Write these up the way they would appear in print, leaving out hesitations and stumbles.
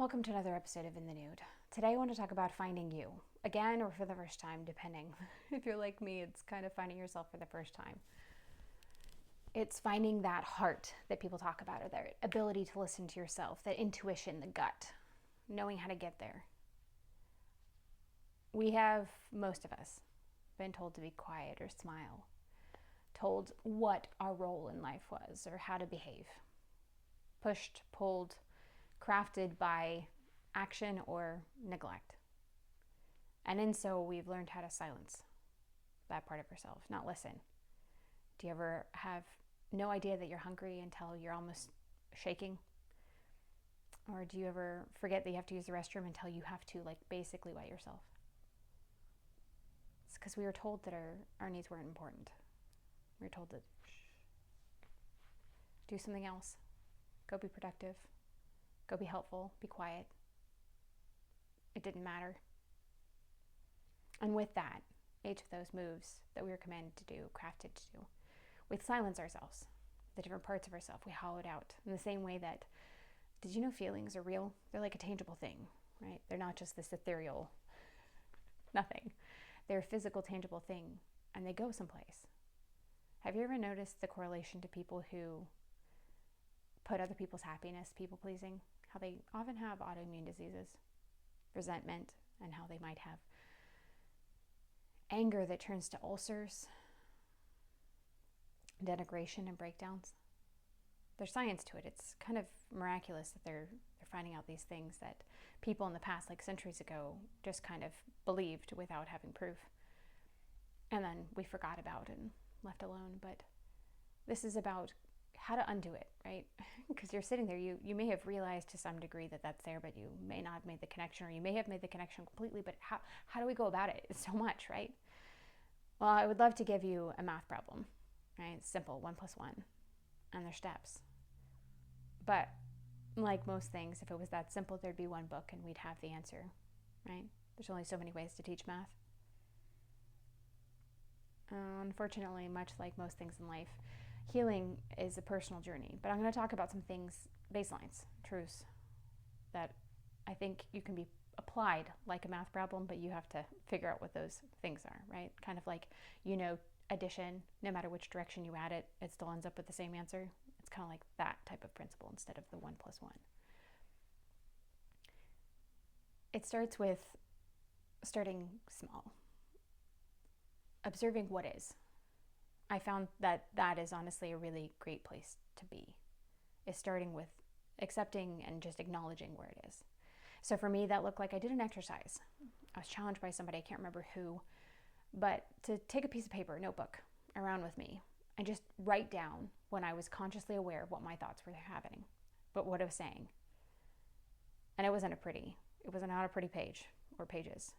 Welcome to another episode of In the Nude. Today I want to talk about finding you, again or for the first time, depending. If you're like me, it's kind of finding yourself for the first time. It's finding that heart that people talk about, or their ability to listen to yourself, that intuition, the gut, knowing how to get there. We have, most of us, been told to be quiet or smile, told what our role in life was or how to behave, pushed, pulled, crafted by action or neglect. And in so, we've learned how to silence that part of ourselves, not listen. Do you ever have no idea that you're hungry until you're almost shaking? Or do you ever forget that you have to use the restroom until you have to, basically wet yourself? It's because we were told that our needs weren't important. We were told to do something else. Go be productive. Go be helpful, be quiet. It didn't matter. And with that, each of those moves that we were commanded to do, crafted to do, we silence ourselves, the different parts of ourselves. We hollow it out in the same way that, did you know feelings are real? They're like a tangible thing, right? They're not just this ethereal nothing. They're a physical, tangible thing, and they go someplace. Have you ever noticed the correlation to people who put other people's happiness, people pleasing, how they often have autoimmune diseases, resentment, and how they might have anger that turns to ulcers, denigration, and breakdowns? There's science to it. It's kind of miraculous that they're finding out these things that people in the past, like centuries ago, just kind of believed without having proof. And then we forgot about and left alone. But this is about how to undo it, right? Because you're sitting there, you may have realized to some degree that that's there, but you may not have made the connection, or you may have made the connection completely, but how do we go about it? It's so much, right? Well, I would love to give you a math problem, right? It's simple, 1 + 1, and there's steps. But like most things, if it was that simple, there'd be one book and we'd have the answer, right? There's only so many ways to teach math. Unfortunately, much like most things in life, healing is a personal journey. But I'm going to talk about some things, baselines, truths, that I think you can be applied like a math problem, but you have to figure out what those things are, right? Kind of like, addition, no matter which direction you add it, it still ends up with the same answer. It's kind of like that type of principle instead of the 1 + 1. It starts with starting small. Observing what is. I found that is honestly a really great place to be, is starting with accepting and just acknowledging where it is. So for me, that looked like I did an exercise. I was challenged by somebody, I can't remember who, but to take a piece of paper, notebook, around with me and just write down when I was consciously aware of what my thoughts were happening, but what I was saying. And it was not a pretty page or pages.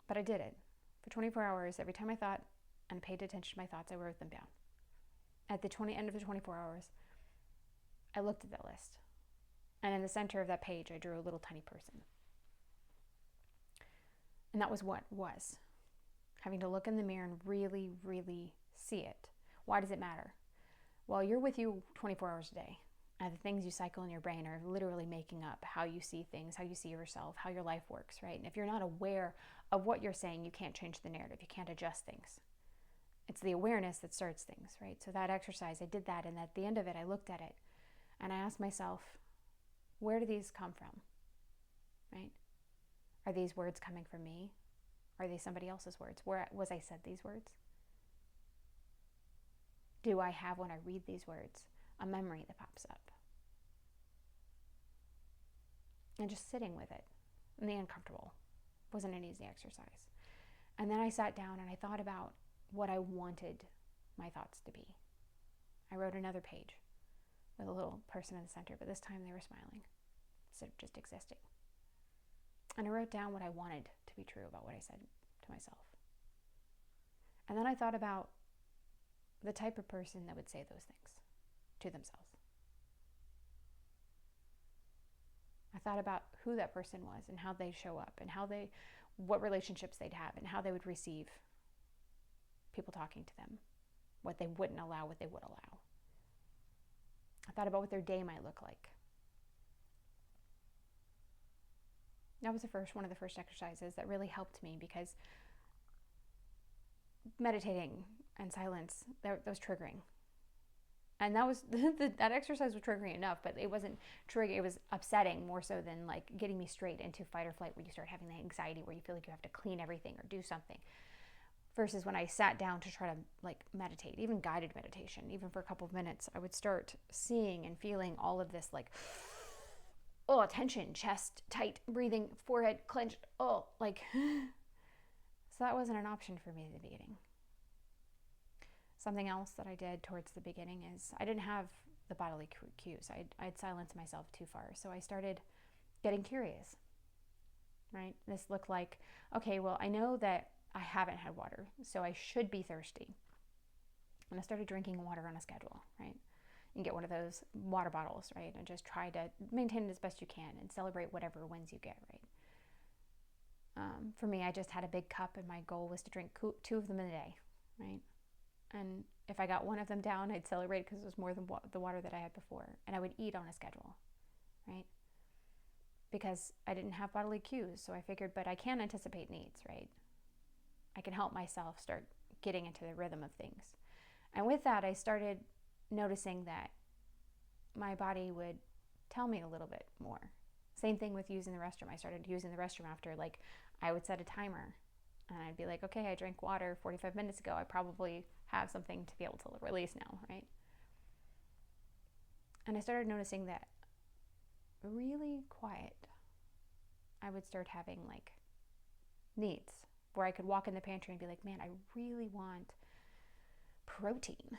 But I did it. For 24 hours, every time I thought and paid attention to my thoughts, I wrote them down. At the end of the 24 hours, I looked at that list. And in the center of that page, I drew a little tiny person. And that was what was. Having to look in the mirror and really, really see it. Why does it matter? Well, you're with you 24 hours a day. And the things you cycle in your brain are literally making up how you see things, how you see yourself, how your life works, right? And if you're not aware of what you're saying, you can't change the narrative. You can't adjust things. It's the awareness that starts things, right? So that exercise, I did that. And at the end of it, I looked at it and I asked myself, where do these come from, right? Are these words coming from me? Are they somebody else's words? Where was I said these words? Do I have, when I read these words, a memory that pops up? And just sitting with it, and the uncomfortable wasn't an easy exercise. And then I sat down and I thought about what I wanted my thoughts to be. I wrote another page with a little person in the center, but this time they were smiling instead of just existing. And I wrote down what I wanted to be true about what I said to myself. And then I thought about the type of person that would say those things to themselves. I thought about who that person was and how they'd show up and what relationships they'd have and how they would receive people talking to them, what they wouldn't allow, what they would allow. I thought about what their day might look like. That was one of the first exercises that really helped me, because meditating and silence, that was triggering. And that was that exercise was triggering enough, but it wasn't triggering. It was upsetting more so than like getting me straight into fight or flight, where you start having the anxiety, where you feel like you have to clean everything or do something. Versus when I sat down to try to like meditate, even guided meditation, even for a couple of minutes, I would start seeing and feeling all of this like, oh, tension, chest tight, breathing, forehead clenched, oh, like, so that wasn't an option for me at the beginning. Something else that I did towards the beginning is I didn't have the bodily cues. I'd silenced myself too far. So I started getting curious, right? This looked like, okay, well, I know that I haven't had water, so I should be thirsty. And I started drinking water on a schedule, right? You can get one of those water bottles, right? And just try to maintain it as best you can and celebrate whatever wins you get, right? For me, I just had a big cup, and my goal was to drink 2 of them in a day, right? And if I got one of them down, I'd celebrate because it was more than the water that I had before. And I would eat on a schedule, right? Because I didn't have bodily cues. So I figured, but I can anticipate needs, right? I can help myself start getting into the rhythm of things. And with that, I started noticing that my body would tell me a little bit more. Same thing with using the restroom. I started using the restroom after, like, I would set a timer. And I'd be like, okay, I drank water 45 minutes ago. I probably have something to be able to release now, right? And I started noticing that really quiet, I would start having like needs where I could walk in the pantry and be like, man, I really want protein,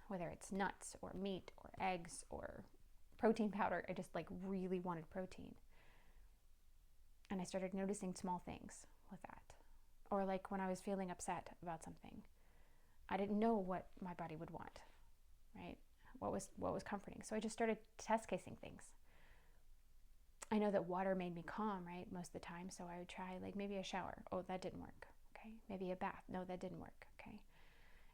whether it's nuts or meat or eggs or protein powder. I just like really wanted protein. And I started noticing small things with that. Or like when I was feeling upset about something, I didn't know what my body would want, right? What was comforting. So I just started test casing things. I know that water made me calm, right, most of the time. So I would try like maybe a shower. Oh, that didn't work. Okay. Maybe a bath. No, that didn't work. Okay.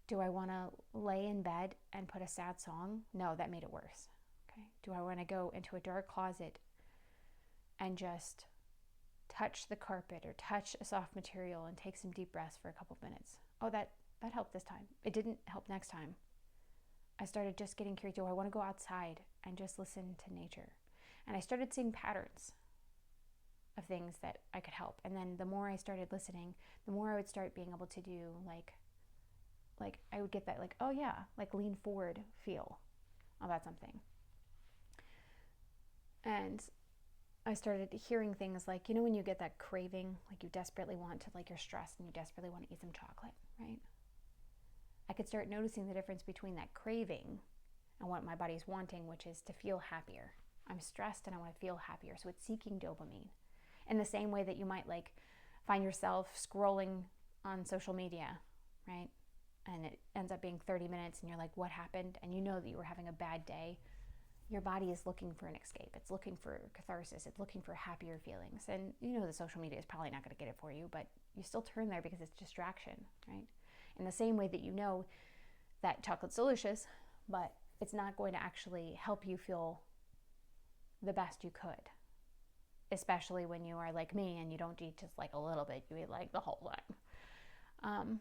Do I want to lay in bed and put a sad song? No, that made it worse. Okay. Do I want to go into a dark closet and just touch the carpet or touch a soft material and take some deep breaths for a couple of minutes? Oh, that helped this time. It didn't help next time. I started just getting curious. Do I want to go outside and just listen to nature? And I started seeing patterns of things that I could help. And then the more I started listening, the more I would start being able to do like I would get that like, oh yeah, like lean forward feel about something. And I started hearing things like, when you get that craving, like you desperately want to, like you're stressed and you desperately want to eat some chocolate, right? I could start noticing the difference between that craving and what my body's wanting, which is to feel happier. I'm stressed and I want to feel happier. So it's seeking dopamine. In the same way that you might like find yourself scrolling on social media, right? And it ends up being 30 minutes and you're like, what happened? And you know that you were having a bad day. Your body is looking for an escape. It's looking for catharsis. It's looking for happier feelings. And the social media is probably not going to get it for you, but you still turn there because it's distraction, right? In the same way that you know that chocolate's delicious, but it's not going to actually help you feel the best you could, especially when you are like me and you don't eat just like a little bit, you eat like the whole thing,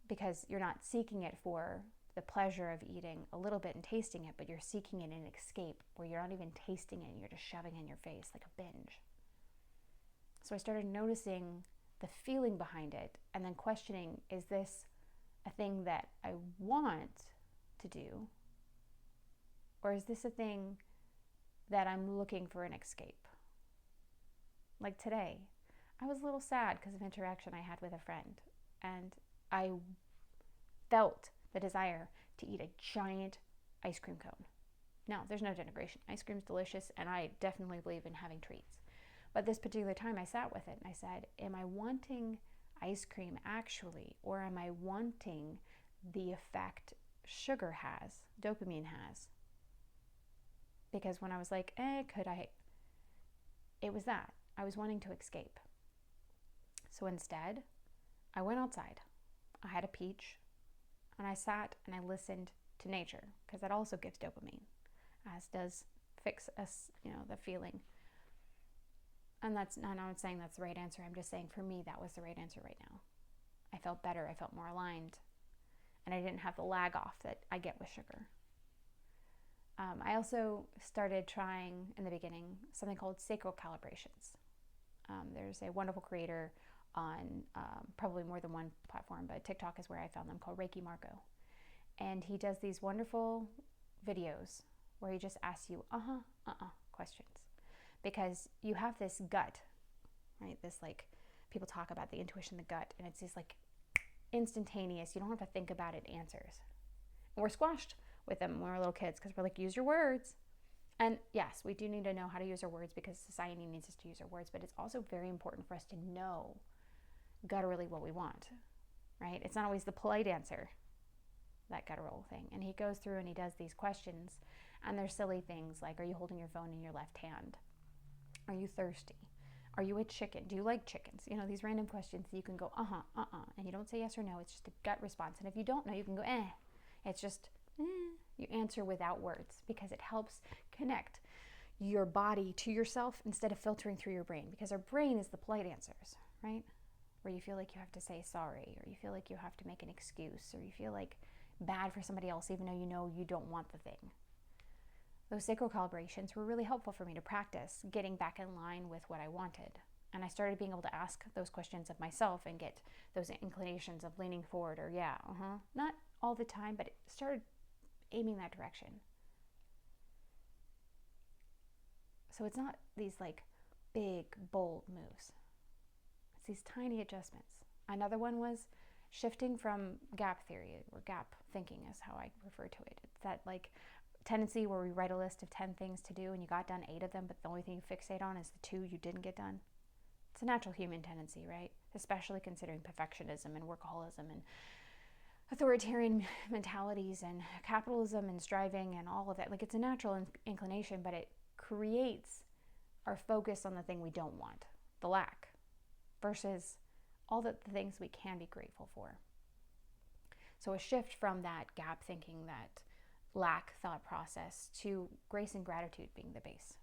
because you're not seeking it for the pleasure of eating a little bit and tasting it, but you're seeking it in an escape where you're not even tasting it and you're just shoving it in your face like a binge. So I started noticing the feeling behind it and then questioning, is this a thing that I want to do? Or is this a thing that I'm looking for an escape? Like today, I was a little sad because of interaction I had with a friend, and I felt the desire to eat a giant ice cream cone. Now, there's no denigration. Ice cream's delicious, and I definitely believe in having treats. But this particular time, I sat with it, and I said, am I wanting ice cream actually, or am I wanting the effect sugar has, dopamine has? Because when I was like, could I? It was that. I was wanting to escape. So instead, I went outside. I had a peach, and I sat and I listened to nature, because that also gives dopamine, as does fix us, the feeling And I'm not saying that's the right answer. I'm just saying for me, that was the right answer right now. I felt better. I felt more aligned. And I didn't have the lag off that I get with sugar. I also started trying in the beginning something called sacral calibrations. There's a wonderful creator on probably more than one platform, but TikTok is where I found them, called Reiki Marco. And he does these wonderful videos where he just asks you questions. Because you have this gut, right? This, like, people talk about the intuition, the gut, and it's these like instantaneous, you don't have to think about it, answers. And we're squashed with them when we're little kids because we're like, use your words. And yes, we do need to know how to use our words because society needs us to use our words, but it's also very important for us to know gutturally what we want, right? It's not always the polite answer, that guttural thing. And he goes through and he does these questions, and they're silly things like, are you holding your phone in your left hand? Are you thirsty? Are you a chicken? Do you like chickens? You know, these random questions that you can go, and you don't say yes or no. It's just a gut response. And if you don't know, you can go, It's just, You answer without words because it helps connect your body to yourself instead of filtering through your brain, because our brain is the polite answers, right? Where you feel like you have to say sorry, or you feel like you have to make an excuse, or you feel like bad for somebody else even though you know you don't want the thing. Those sacral calibrations were really helpful for me to practice getting back in line with what I wanted. And I started being able to ask those questions of myself and get those inclinations of leaning forward or not all the time, but it started aiming that direction. So it's not these like big, bold moves. It's these tiny adjustments. Another one was shifting from gap theory, or gap thinking is how I refer to it. It's that like tendency where we write a list of 10 things to do and you got done 8 of them, but the only thing you fixate on is the 2 you didn't get done. It's a natural human tendency, right? Especially considering perfectionism and workaholism and authoritarian mentalities and capitalism and striving and all of that. Like, it's a natural inclination, but it creates our focus on the thing we don't want, the lack, versus all the things we can be grateful for. So a shift from that gap thinking, that lack thought process, to grace and gratitude being the base.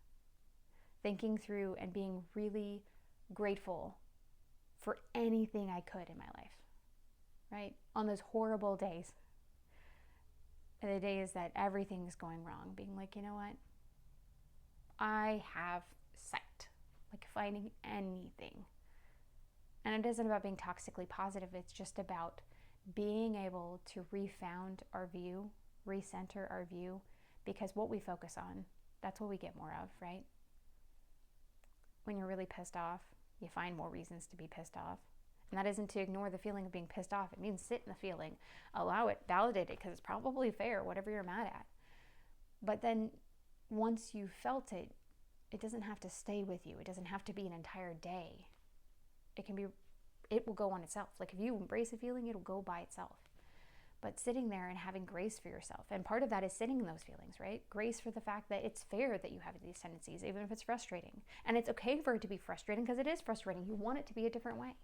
Thinking through and being really grateful for anything I could in my life, right? On those horrible days, the days that everything's going wrong, being like, you know what? I have sight, like finding anything. And it isn't about being toxically positive. It's just about being able to refound our view, recenter our view, because what we focus on, that's what we get more of, right? When you're really pissed off, you find more reasons to be pissed off. And that isn't to ignore the feeling of being pissed off. It means sit in the feeling, allow it, validate it, because it's probably fair, whatever you're mad at. But then once you felt it, it doesn't have to stay with you. It doesn't have to be an entire day. It will go on itself. Like, if you embrace a feeling, it'll go by itself. But sitting there and having grace for yourself. And part of that is sitting in those feelings, right? Grace for the fact that it's fair that you have these tendencies, even if it's frustrating. And it's okay for it to be frustrating, because it is frustrating. You want it to be a different way.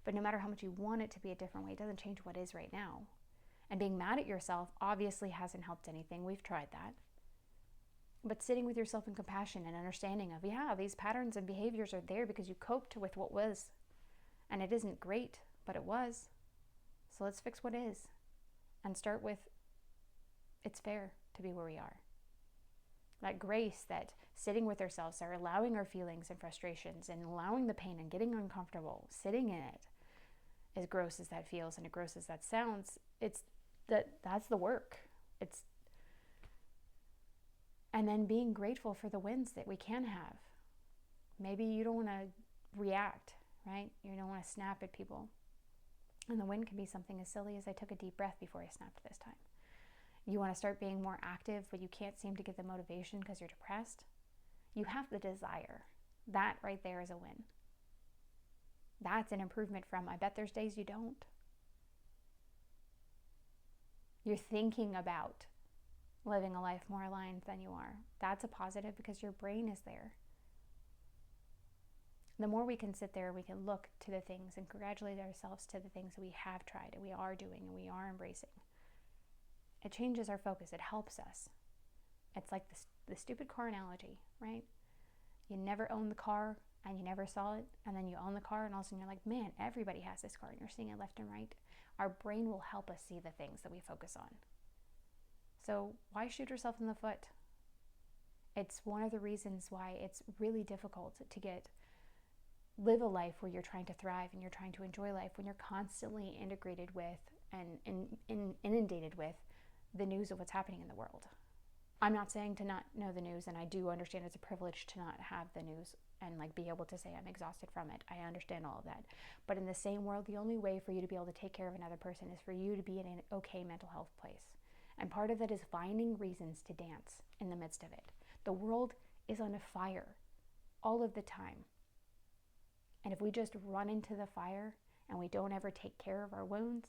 But no matter how much you want it to be a different way, it doesn't change what is right now. And being mad at yourself obviously hasn't helped anything. We've tried that. But sitting with yourself in compassion and understanding of, these patterns and behaviors are there because you coped with what was. And it isn't great, but it was. So let's fix what is. And start with, it's fair to be where we are. That grace, that sitting with ourselves, are allowing our feelings and frustrations and allowing the pain and getting uncomfortable, sitting in it, as gross as that feels and as gross as that sounds, that's the work. And then being grateful for the wins that we can have. Maybe you don't want to react, right? You don't want to snap at people. And the win can be something as silly as, I took a deep breath before I snapped this time. You want to start being more active, but you can't seem to get the motivation because you're depressed. You have the desire. That right there is a win. That's an improvement from, I bet there's days you don't. You're thinking about living a life more aligned than you are. That's a positive because your brain is there. The more we can sit there, we can look to the things and congratulate ourselves to the things that we have tried and we are doing and we are embracing. It changes our focus. It helps us. It's like the stupid car analogy, right? You never own the car and you never saw it, and then you own the car, and all of a sudden you're like, man, everybody has this car, and you're seeing it left and right. Our brain will help us see the things that we focus on. So why shoot yourself in the foot? It's one of the reasons why it's really difficult to live a life where you're trying to thrive and you're trying to enjoy life when you're constantly integrated with and inundated with the news of what's happening in the world. I'm not saying to not know the news, and I do understand it's a privilege to not have the news and like be able to say I'm exhausted from it. I understand all of that. But in the same world, the only way for you to be able to take care of another person is for you to be in an okay mental health place. And part of that is finding reasons to dance in the midst of it. The world is on fire all of the time. And if we just run into the fire and we don't ever take care of our wounds,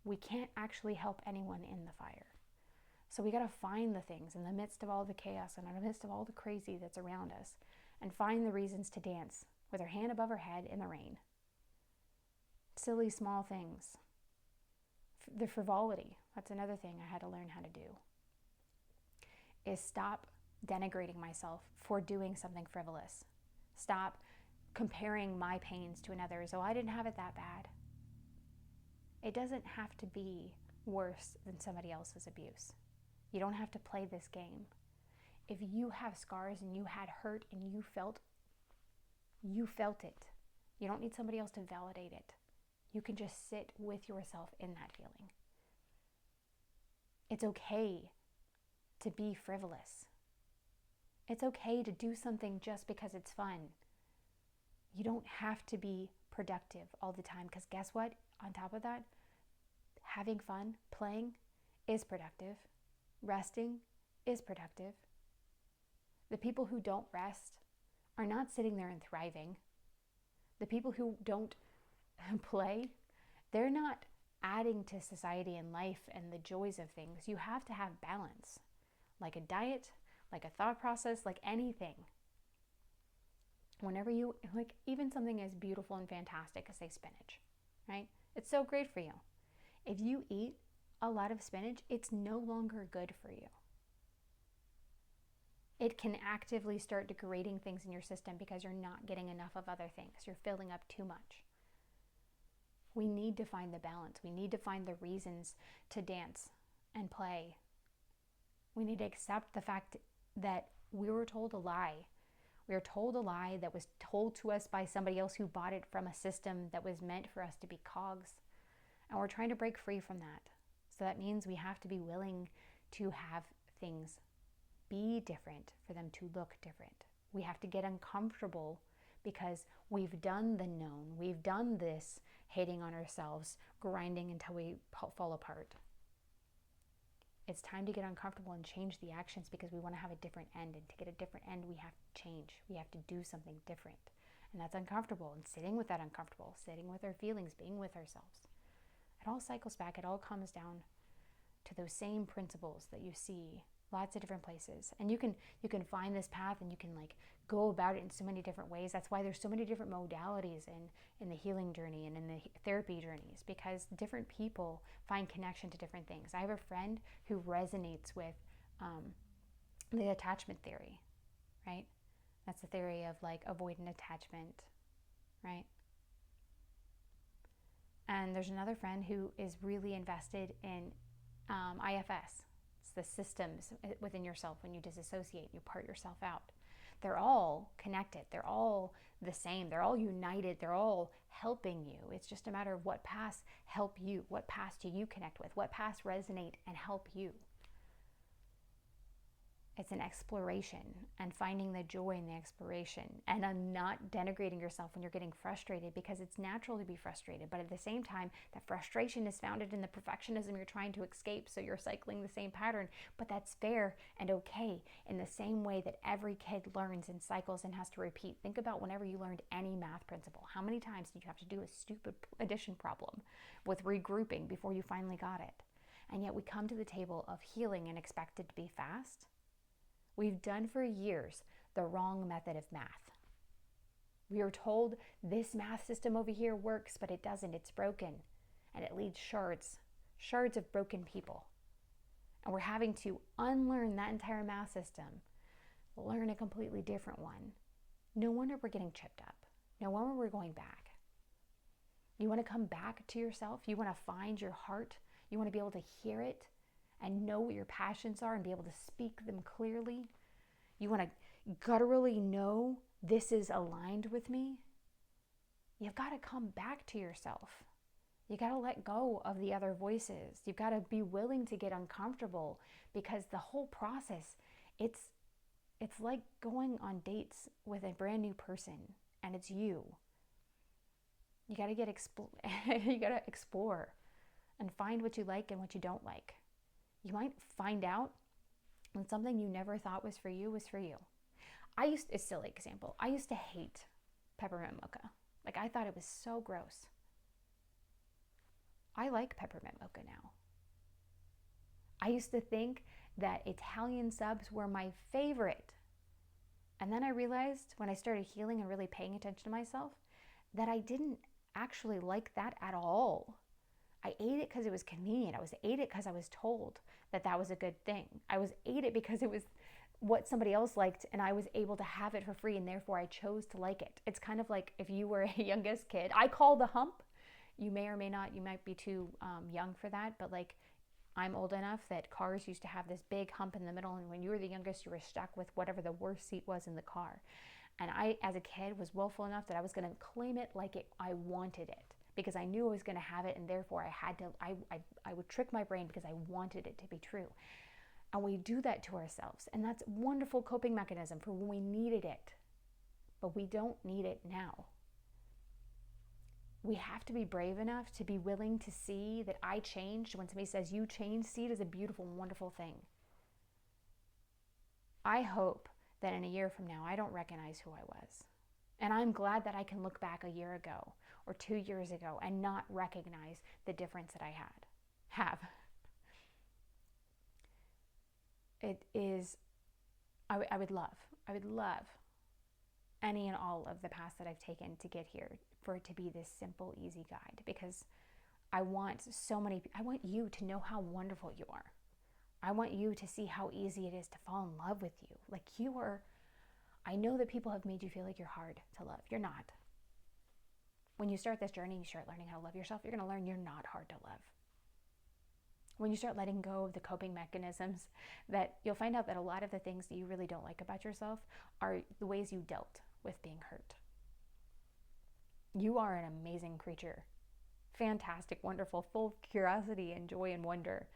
we can't actually help anyone in the fire. So we got to find the things in the midst of all the chaos and in the midst of all the crazy that's around us, and find the reasons to dance with our hand above our head in the rain. Silly small things. The frivolity, that's another thing I had to learn how to do, is stop denigrating myself for doing something frivolous. Stop comparing my pains to another's. Oh, I didn't have it that bad. It doesn't have to be worse than somebody else's abuse. You don't have to play this game. If you have scars and you had hurt and you felt it. You don't need somebody else to validate it. You can just sit with yourself in that feeling. It's okay to be frivolous. It's okay to do something just because it's fun. You don't have to be productive all the time, because guess what? On top of that, having fun, playing is productive. Resting is productive. The people who don't rest are not sitting there and thriving. The people who don't play, they're not adding to society and life and the joys of things. You have to have balance, like a diet, like a thought process, like anything. Whenever you, like even something as beautiful and fantastic as, say, spinach, right? It's so great for you. If you eat a lot of spinach, it's no longer good for you. It can actively start degrading things in your system because you're not getting enough of other things. You're filling up too much. We need to find the balance. We need to find the reasons to dance and play. We need to accept the fact that we were told a lie. We were told a lie that was told to us by somebody else who bought it from a system that was meant for us to be cogs. And we're trying to break free from that. So that means we have to be willing to have things be different for them to look different. We have to get uncomfortable because we've done the known. We've done this hating on ourselves, grinding until we fall apart. It's time to get uncomfortable and change the actions because we want to have a different end. And to get a different end, we have to change. We have to do something different. And that's uncomfortable. And sitting with that uncomfortable, sitting with our feelings, being with ourselves. It all cycles back. It all comes down to those same principles that you see lots of different places. And you can find this path and you can like go about it in so many different ways. That's why there's so many different modalities in the healing journey and in the therapy journeys, because different people find connection to different things. I have a friend who resonates with the attachment theory, right? That's the theory of like avoidant attachment, right? And there's another friend who is really invested in IFS. It's the systems within yourself when you disassociate, you part yourself out. They're all connected. They're all the same. They're all united. They're all helping you. It's just a matter of what paths help you. What paths do you connect with? What paths resonate and help you? It's an exploration and finding the joy in the exploration, and not denigrating yourself when you're getting frustrated, because it's natural to be frustrated. But at the same time, that frustration is founded in the perfectionism you're trying to escape. So you're cycling the same pattern, but that's fair and okay, in the same way that every kid learns in cycles and has to repeat. Think about whenever you learned any math principle. How many times did you have to do a stupid addition problem with regrouping before you finally got it? And yet we come to the table of healing and expect it to be fast. We've done for years the wrong method of math. We are told this math system over here works, but it doesn't. It's broken. And it leads shards of broken people. And we're having to unlearn that entire math system, learn a completely different one, No wonder we're getting chipped up. No wonder we're going back. You want to come back to yourself. You want to find your heart. You want to be able to hear it and know what your passions are and be able to speak them clearly. You want to gutturally know this is aligned with me. You've got to come back to yourself. You got to let go of the other voices. You've got to be willing to get uncomfortable, because the whole process, it's like going on dates with a brand new person, and it's you. You got to you got to explore and find what you like and what you don't like. You might find out when something you never thought was for you was for you. A silly example. I used to hate peppermint mocha. Like, I thought it was so gross. I like peppermint mocha now. I used to think that Italian subs were my favorite. And then I realized, when I started healing and really paying attention to myself, that I didn't actually like that at all. I ate it because it was convenient. Ate it because I was told that that was a good thing. Ate it because it was what somebody else liked, and I was able to have it for free, and therefore I chose to like it. It's kind of like if you were a youngest kid. I call the hump. You may or may not, you might be too young for that, but like, I'm old enough that cars used to have this big hump in the middle, and when you were the youngest, you were stuck with whatever the worst seat was in the car. And I, as a kid, was willful enough that I was going to claim it like I wanted it, because I knew I was going to have it, and therefore I would trick my brain because I wanted it to be true. And we do that to ourselves, and that's a wonderful coping mechanism for when we needed it, but we don't need it now. We have to be brave enough to be willing to see that I changed. When somebody says you changed, see it as a beautiful, wonderful thing. I hope that in a year from now, I don't recognize who I was. And I'm glad that I can look back a year ago or 2 years ago and not recognize the difference that I have. It is, I would love any and all of the paths that I've taken to get here for it to be this simple, easy guide, because I want you to know how wonderful you are. I want you to see how easy it is to fall in love with you. Like, you are, I know that people have made you feel like you're hard to love. You're not. When you start this journey, you start learning how to love yourself, you're going to learn you're not hard to love. When you start letting go of the coping mechanisms, that you'll find out that a lot of the things that you really don't like about yourself are the ways you dealt with being hurt. You are an amazing creature. Fantastic, wonderful, full of curiosity and joy and wonder.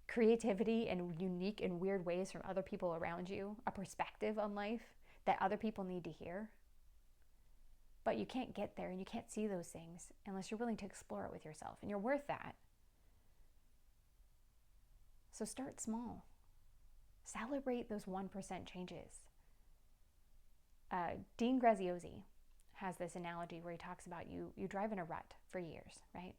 Creativity and unique and weird ways from other people around you. A perspective on life that other people need to hear. But you can't get there and you can't see those things unless you're willing to explore it with yourself. And you're worth that. So start small. Celebrate those 1% changes. Dean Graziosi has this analogy where he talks about you drive in a rut for years, right?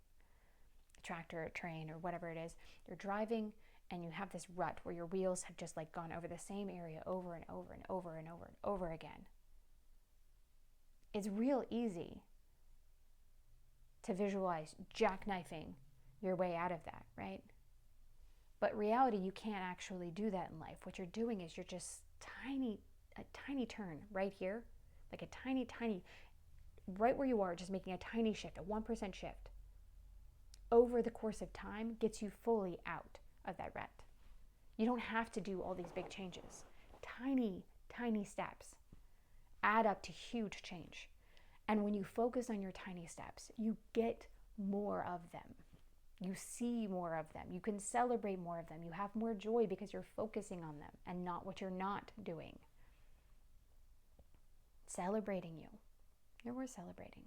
A tractor, a train, or whatever it is. You're driving and you have this rut where your wheels have just like gone over the same area over and over and over and over and over again. It's real easy to visualize jackknifing your way out of that, right? But reality, you can't actually do that in life. What you're doing is you're just a tiny turn right here, like a tiny, right where you are, just making a tiny shift, a 1% shift. Over the course of time, gets you fully out of that rut. You don't have to do all these big changes. Tiny steps add up to huge change. And when you focus on your tiny steps, you get more of them. You see more of them. You can celebrate more of them. You have more joy because you're focusing on them and not what you're not doing. Celebrating you. You're worth celebrating.